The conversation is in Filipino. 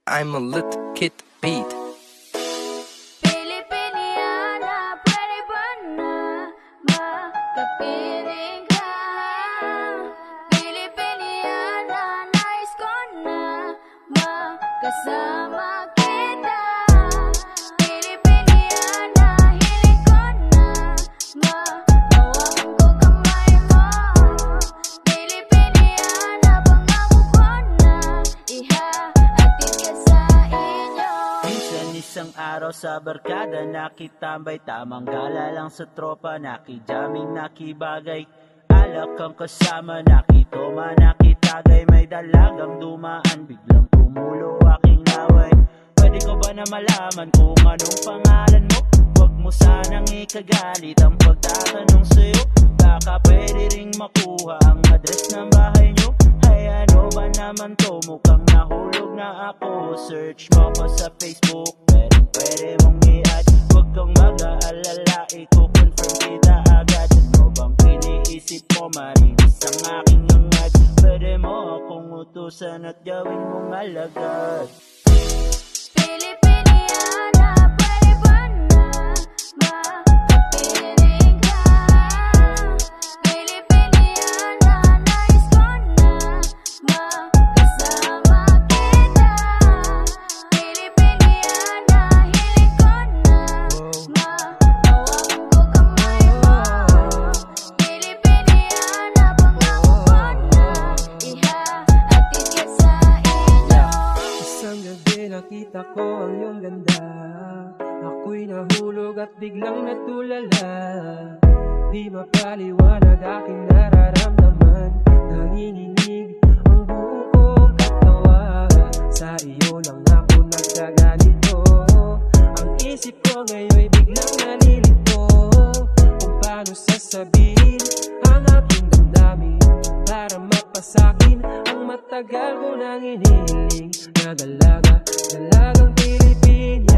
I'm a little kid beat. Pilipiniana, pwede ba na magkapiling ka? Pilipiniana, nais ko na magkasama kita. Pilipiniana, hiling ko na mahawakan ko kamay mo. Pilipiniana, pangako ko na ihahatid ka sa inyo. Minsan isang araw sa barkada nakitambay, tamang gala lang sa tropa, nakijaming nakibagay. Alak ang kasama, nakitoma, nakitagay. May dalagang dumaan, biglang tumulo aking laway. Pwede ko ba na malaman kung anong pangalan mo? Huwag mo sanang ikagalit ang pagtatanong sa'yo. Baka pwede ring makuha ang address ng bahay nyo. Ay ano ba naman to, mukhang nahulog na ako. Search mo ko sa Facebook, pwede mong i-add. Huwag kang mag-aalala, i-confirm kita agad. Ano bang iniisip mo, marinis ang aking hangad? Pwede mo akong utusan at gawin mong alagad. Pilipiniana, pwede ba na magkapiling ka? Pilipiniana, nais ko na magkasama kita. Pilipiniana, hiling ko na mahawakan ko kamay mo. Pilipiniana, pangako ko na ihahatid ka sa inyo. Isang gabi nakita ko ang iyong ganda. Ako'y nahulog at biglang natulala. Di mapaliwanag aking nararamdaman. Nanginginig ang buong kong katawan. Sa iyo lang ako nagkaganito. Ang isip ko ngayon'y biglang nalilito. Kung paano sasabihin ang aking damdamin para mapasakin ang matagal ko nang hinihiling na dalagang Pilipino.